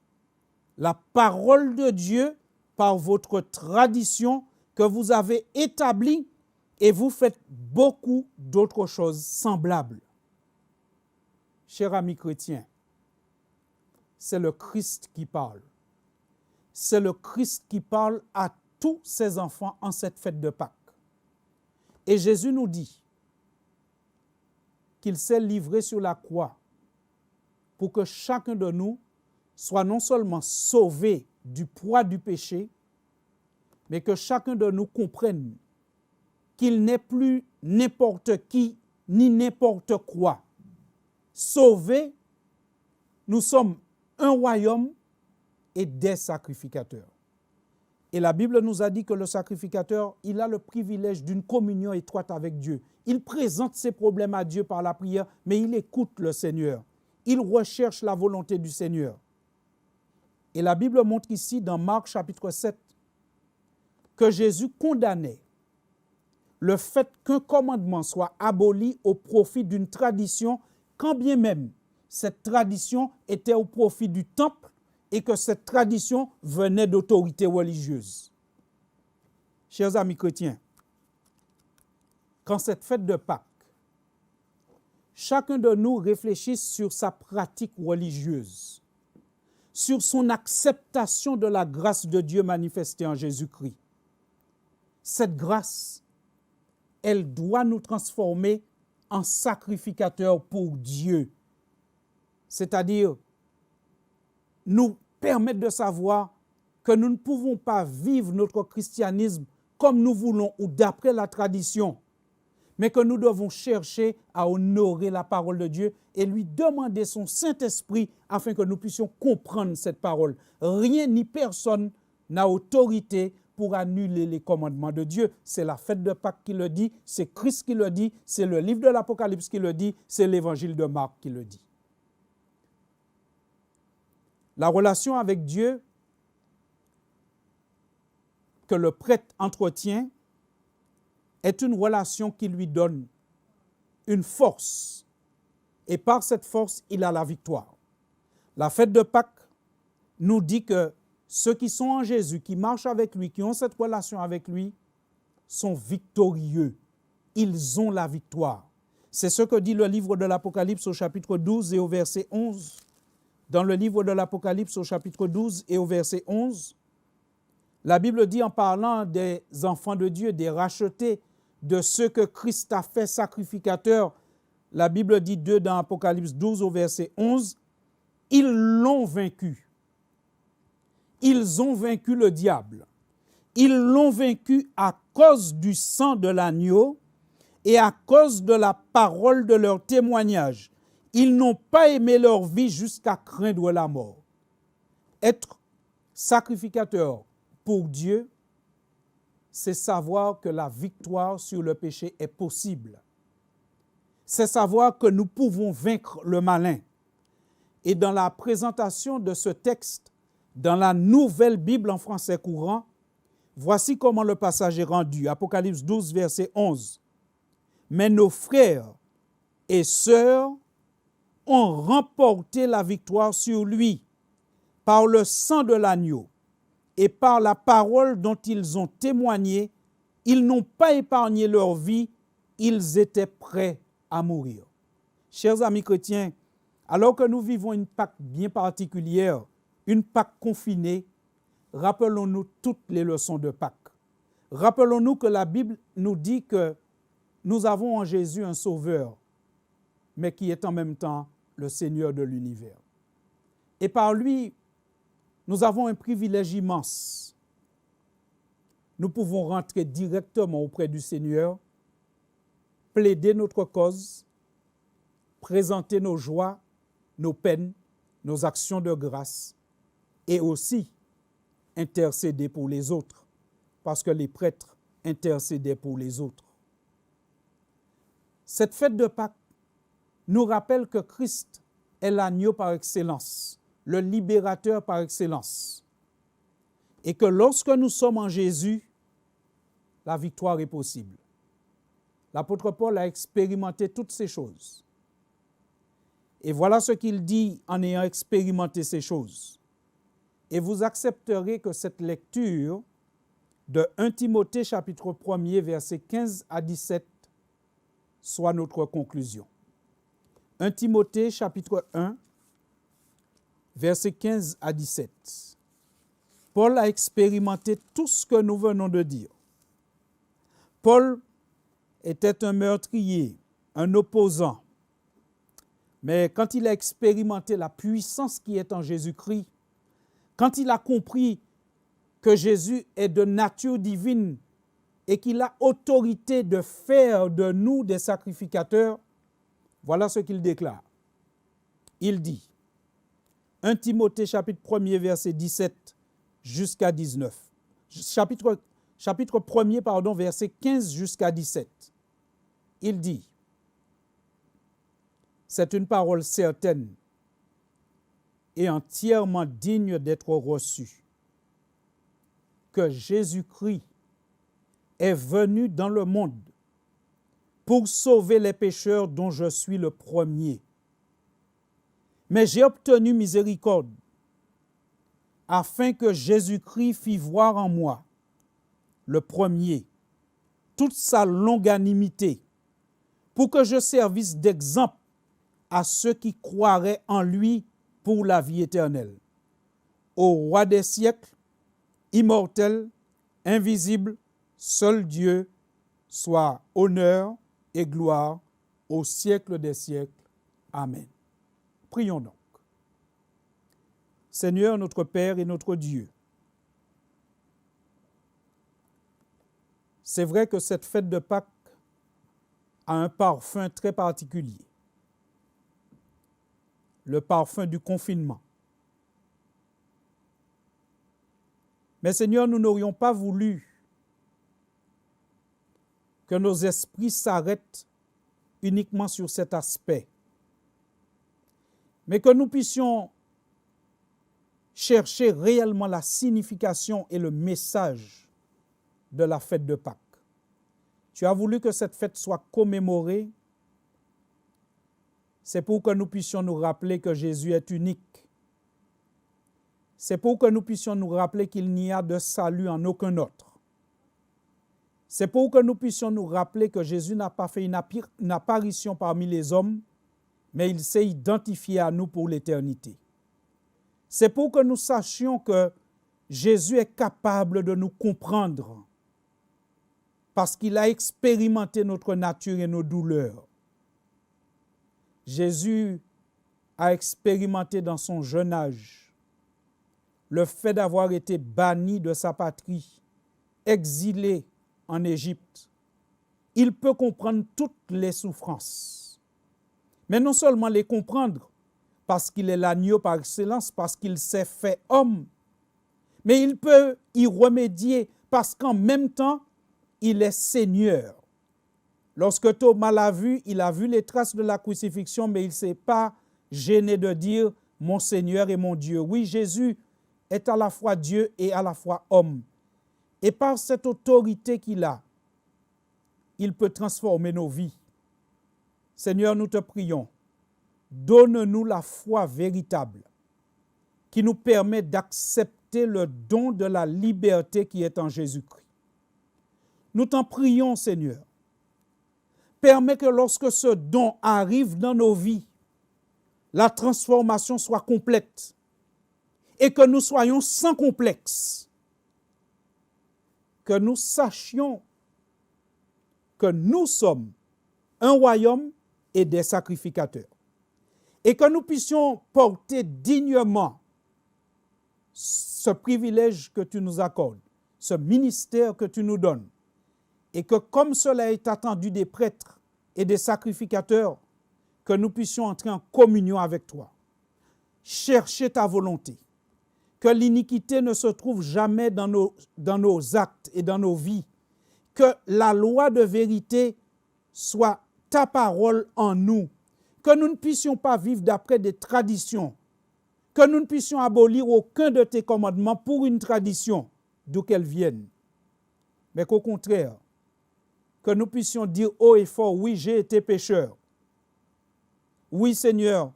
Speaker 1: la parole de Dieu par votre tradition que vous avez établie, et vous faites beaucoup d'autres choses semblables. » Chers amis chrétiens, c'est le Christ qui parle. C'est le Christ qui parle à tous ses enfants en cette fête de Pâques. Et Jésus nous dit qu'il s'est livré sur la croix pour que chacun de nous soit non seulement sauvé du poids du péché, mais que chacun de nous comprenne qu'il n'est plus n'importe qui ni n'importe quoi. Sauvé, nous sommes un royaume et des sacrificateurs. Et la Bible nous a dit que le sacrificateur, il a le privilège d'une communion étroite avec Dieu. Il présente ses problèmes à Dieu par la prière, mais il écoute le Seigneur. Il recherche la volonté du Seigneur. Et la Bible montre ici, dans Marc chapitre 7, que Jésus condamnait le fait qu'un commandement soit aboli au profit d'une tradition, quand bien même cette tradition était au profit du temple et que cette tradition venait d'autorités religieuses. Chers amis chrétiens, quand cette fête de Pâques, chacun de nous réfléchisse sur sa pratique religieuse, sur son acceptation de la grâce de Dieu manifestée en Jésus-Christ. Cette grâce, elle doit nous transformer en sacrificateurs pour Dieu, c'est-à-dire nous permettre de savoir que nous ne pouvons pas vivre notre christianisme comme nous voulons ou d'après la tradition, mais que nous devons chercher à honorer la parole de Dieu et lui demander son Saint-Esprit afin que nous puissions comprendre cette parole. Rien ni personne n'a autorité pour annuler les commandements de Dieu. C'est la fête de Pâques qui le dit, c'est Christ qui le dit, c'est le livre de l'Apocalypse qui le dit, c'est l'évangile de Marc qui le dit. La relation avec Dieu que le prêtre entretient est une relation qui lui donne une force. Et par cette force, il a la victoire. La fête de Pâques nous dit que ceux qui sont en Jésus, qui marchent avec lui, qui ont cette relation avec lui, sont victorieux. Ils ont la victoire. C'est ce que dit le livre de l'Apocalypse au chapitre 12 et au verset 11. Dans le livre de l'Apocalypse au chapitre 12 et au verset 11, la Bible dit en parlant des enfants de Dieu, des rachetés, de ceux que Christ a fait sacrificateurs, la Bible dit d'eux dans Apocalypse 12 au verset 11, ils l'ont vaincu. Ils ont vaincu le diable. Ils l'ont vaincu à cause du sang de l'agneau et à cause de la parole de leur témoignage. Ils n'ont pas aimé leur vie jusqu'à craindre la mort. Être sacrificateur pour Dieu, c'est savoir que la victoire sur le péché est possible. C'est savoir que nous pouvons vaincre le malin. Et dans la présentation de ce texte, dans la nouvelle Bible en français courant, voici comment le passage est rendu. Apocalypse 12, verset 11. Mais nos frères et sœurs ont remporté la victoire sur lui par le sang de l'agneau et par la parole dont ils ont témoigné. Ils n'ont pas épargné leur vie, ils étaient prêts à mourir. Chers amis chrétiens, alors que nous vivons une Pâque bien particulière, une Pâque confinée, rappelons-nous toutes les leçons de Pâques. Rappelons-nous que la Bible nous dit que nous avons en Jésus un Sauveur, mais qui est en même temps le Seigneur de l'univers. Et par lui, nous avons un privilège immense. Nous pouvons rentrer directement auprès du Seigneur, plaider notre cause, présenter nos joies, nos peines, nos actions de grâce et aussi intercéder pour les autres, parce que les prêtres intercédaient pour les autres. Cette fête de Pâques nous rappelle que Christ est l'agneau par excellence, le libérateur par excellence, et que lorsque nous sommes en Jésus, la victoire est possible. L'apôtre Paul a expérimenté toutes ces choses. Et voilà ce qu'il dit en ayant expérimenté ces choses. Et vous accepterez que cette lecture de 1 Timothée chapitre 1er, versets 15 à 17, soit notre conclusion. 1 Timothée chapitre 1, versets 15 à 17. Paul a expérimenté tout ce que nous venons de dire. Paul était un meurtrier, un opposant. Mais quand il a expérimenté la puissance qui est en Jésus-Christ, quand il a compris que Jésus est de nature divine et qu'il a autorité de faire de nous des sacrificateurs, voilà ce qu'il déclare. Il dit, 1 Timothée chapitre 1er, verset 17 jusqu'à 19. Chapitre 1er, verset 15 jusqu'à 17. Il dit, c'est une parole certaine et entièrement digne d'être reçue, que Jésus-Christ est venu dans le monde pour sauver les pécheurs dont je suis le premier. Mais j'ai obtenu miséricorde afin que Jésus-Christ fît voir en moi, le premier, toute sa longanimité, pour que je servisse d'exemple à ceux qui croiraient en lui pour la vie éternelle. Au roi des siècles, immortel, invisible, seul Dieu, soit honneur et gloire au siècle des siècles. Amen. Prions donc. Seigneur, notre Père et notre Dieu, c'est vrai que cette fête de Pâques a un parfum très particulier. Le parfum du confinement. Mais Seigneur, nous n'aurions pas voulu que nos esprits s'arrêtent uniquement sur cet aspect, mais que nous puissions chercher réellement la signification et le message de la fête de Pâques. Tu as voulu que cette fête soit commémorée. C'est pour que nous puissions nous rappeler que Jésus est unique. C'est pour que nous puissions nous rappeler qu'il n'y a de salut en aucun autre. C'est pour que nous puissions nous rappeler que Jésus n'a pas fait une apparition parmi les hommes, mais il s'est identifié à nous pour l'éternité. C'est pour que nous sachions que Jésus est capable de nous comprendre parce qu'il a expérimenté notre nature et nos douleurs. Jésus a expérimenté dans son jeune âge le fait d'avoir été banni de sa patrie, exilé en Égypte. Il peut comprendre toutes les souffrances, mais non seulement les comprendre, parce qu'il est l'agneau par excellence, parce qu'il s'est fait homme, mais il peut y remédier parce qu'en même temps, il est Seigneur. Lorsque Thomas l'a vu, il a vu les traces de la crucifixion, mais il ne s'est pas gêné de dire « mon Seigneur et mon Dieu ». Oui, Jésus est à la fois Dieu et à la fois homme. Et par cette autorité qu'il a, il peut transformer nos vies. Seigneur, nous te prions, donne-nous la foi véritable qui nous permet d'accepter le don de la liberté qui est en Jésus-Christ. Nous t'en prions, Seigneur. Permets que lorsque ce don arrive dans nos vies, la transformation soit complète et que nous soyons sans complexe, que nous sachions que nous sommes un royaume et des sacrificateurs et que nous puissions porter dignement ce privilège que tu nous accordes, ce ministère que tu nous donnes, et que comme cela est attendu des prêtres et des sacrificateurs, que nous puissions entrer en communion avec toi, chercher ta volonté, que l'iniquité ne se trouve jamais dans nos actes et dans nos vies, que la loi de vérité soit ta parole en nous, que nous ne puissions pas vivre d'après des traditions, que nous ne puissions abolir aucun de tes commandements pour une tradition, d'où qu'elle vienne, mais qu'au contraire, que nous puissions dire haut et fort, oui, j'ai été pécheur. Oui, Seigneur,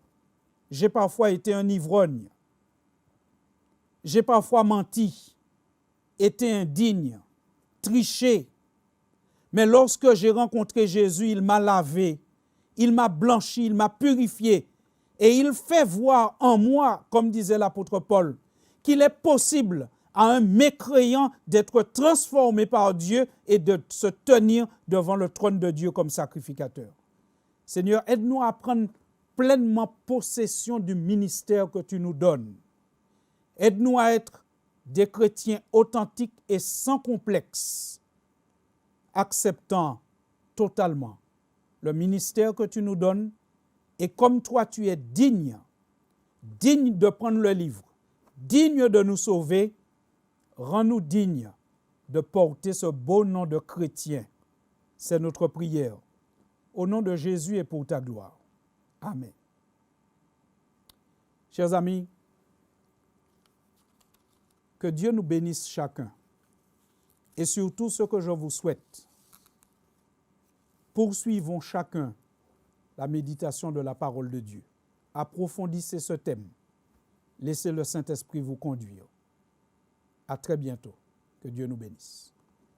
Speaker 1: j'ai parfois été un ivrogne. J'ai parfois menti, été indigne, triché. Mais lorsque j'ai rencontré Jésus, il m'a lavé, il m'a blanchi, il m'a purifié. Et il fait voir en moi, comme disait l'apôtre Paul, qu'il est possible à un mécréant d'être transformé par Dieu et de se tenir devant le trône de Dieu comme sacrificateur. Seigneur, aide-nous à prendre pleinement possession du ministère que tu nous donnes. Aide-nous à être des chrétiens authentiques et sans complexe, acceptant totalement le ministère que tu nous donnes et comme toi tu es digne de prendre le livre, digne de nous sauver, rends-nous dignes de porter ce beau nom de chrétien. C'est notre prière. Au nom de Jésus et pour ta gloire. Amen. Chers amis, que Dieu nous bénisse chacun. Et surtout ce que je vous souhaite, poursuivons chacun la méditation de la parole de Dieu. Approfondissez ce thème. Laissez le Saint-Esprit vous conduire. À très bientôt. Que Dieu nous bénisse.